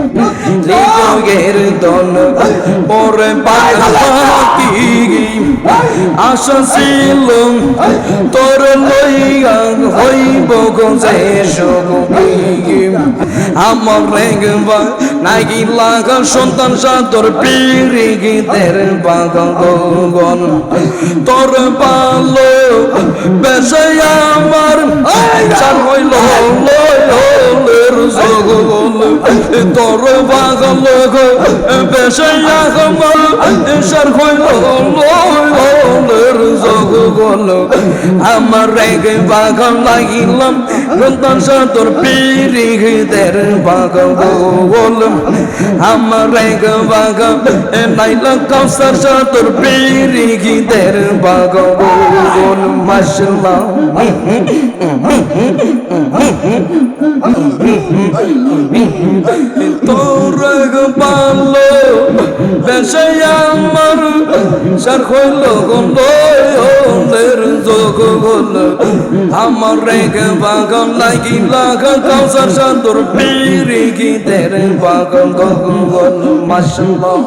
হৃদয়ের দন ওরে পাখি আশা ছিল তোর লইয়া হইব গোজে সখী আমার রেগবা নাকি লাগা সন্তান সাতর পিড়ি গীতের বাগন তোর পালো বেশে আমার চার হইল তোর বাগল বেশে আমার চার হইল আমার রেগে বাগন লাগিলাম সন্তান সাতর পিড়ি গীতের বাগন আমার রেগে বাগন নাইলা কাউসার সাতর পিড়ি গীতের বাগন মাশাআল্লাহ তোর পালো বেশে আমার সার হইল গলের যোগ গল আমার রেগে বাগন লাগি লাগা কাউসার সাতর পিড়ি গীতের বাগন গল মাশাআল্লাহ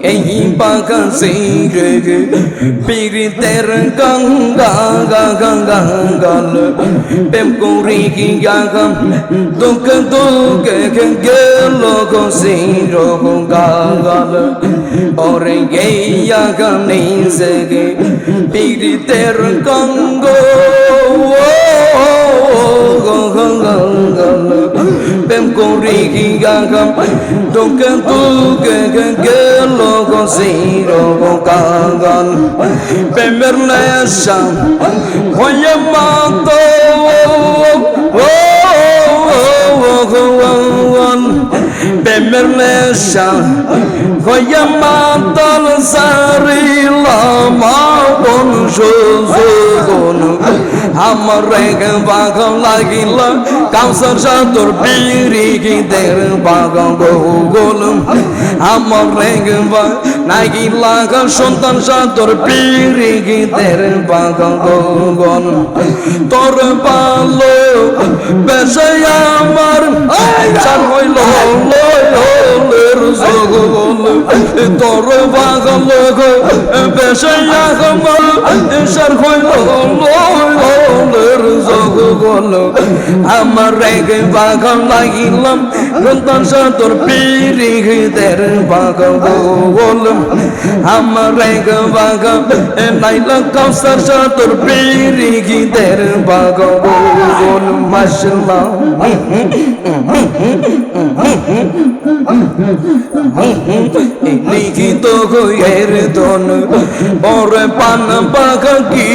এই বাগন সিরে পিরিতের গঙ্গা গঙ্গা গল প্রেম করি কি গাগম দুঃখ দুঃখ গেল গো সির গাগল ওরে গেয়া গানে জেগে পিরিতের গঙ্গ প্রেম করি কি গাগম দুঃখ দুঃখ গেল গো সির গাগল প্রেমের নেশা হয়ে মাতো প্রেমের নেশা হয়ে মাতল সারিলাম সুযোগন আমার রেগে বাগন লাগিল কাউসার সাতর পিড়ি গীতের বাগন গোল আমার রেগে নাকি লাগা সন্তান সাতর পিড়ি গীতের বাগন গোল তোর পালো বেশে আমার চার হইল তোর বাগন বেশে আমার সার হইল আমার রেগে বাগন লাগিলাম সন্তান সাতর পিড়ি গীতের বাগন গোল আমার রেগে বাগন নাইলা কাউসার সাতর পিড়ি গীতের বাগন গোল মাশাআল্লাহ লিখিত গয়ের দন ওরে পান পাখি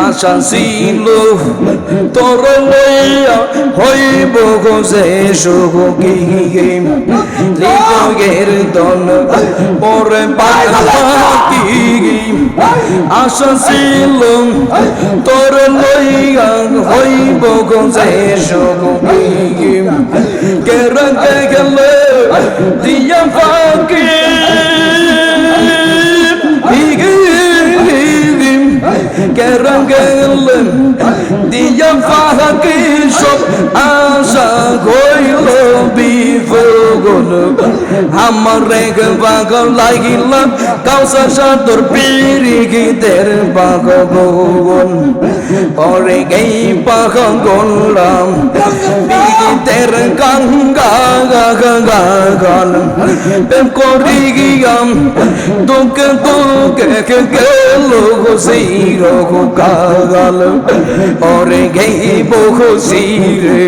আশা ছিল তোর লইয়া হইব গোজে সখী হৃদয়ের দন ওরে পান পাখি আশা ছিল তোর লইয়া হইব গোজে সখী কেরকে গেলে দিয়া ফাঁকি কেরকে গেলে দিয়া ফাঁকি সব আশা হইল বিফল আমার রেগে বাগন লাগিল কাউসার সাতর পিড়ি গীতের বাগন পরে গেই পাগন গলাম গীতের গঙ্গা গঙ্গা গল প্রেম করি গিয়াম দুঃখ দুঃখ গেল সির গাগল পরে গেই বহু সিরে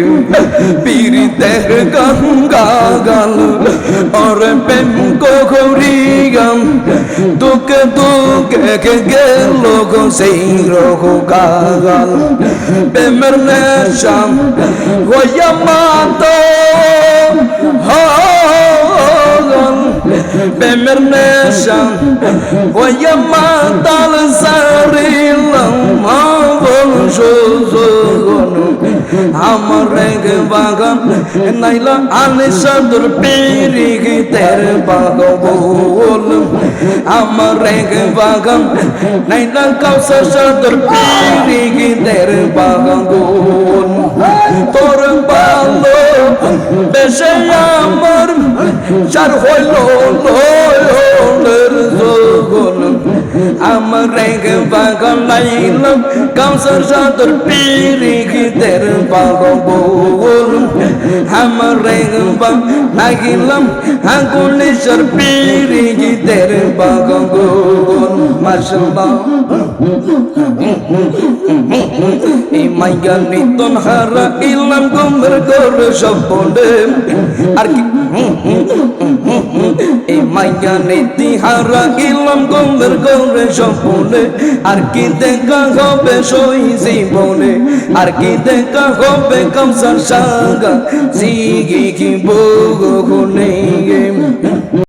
পিরিতের গঙ্গা গল ওরে প্রেম করি গম দুঃখ দুঃখ গেল সির গাগল প্রেমের নেশা হইয়া মাতো প্রেমের নেশা হইয়া মাতাল সারিলাম সুযোগন আমার রেগে বাগান নাইলা আলে সাদর পেরি গীতের পাগল আমার রেগে বাগান নাইলা কাউসার সাদর পেরি গীতের পাগল তোর ভালো বেশে আমার চার হইল জগন আমার রেগে বাগান নাইলাম কাউসার সাদর পেরি গীতের পাগল আমার রেগে বাগান নাইলাম আগুনেশ্বর পেরি গীতের পাগল মাশাআল্লাহ এই মাইয়া নিতন হারা ইলাম গুমর করে স্বপ্নে আর কি এই মাইয়া নীতি হারা ইলাম গুমর করে স্বপ্নে আর কি দেখা হবে সই জীবনে আর কি দেখা হবে কামসার সাগা জিগি কি বগনে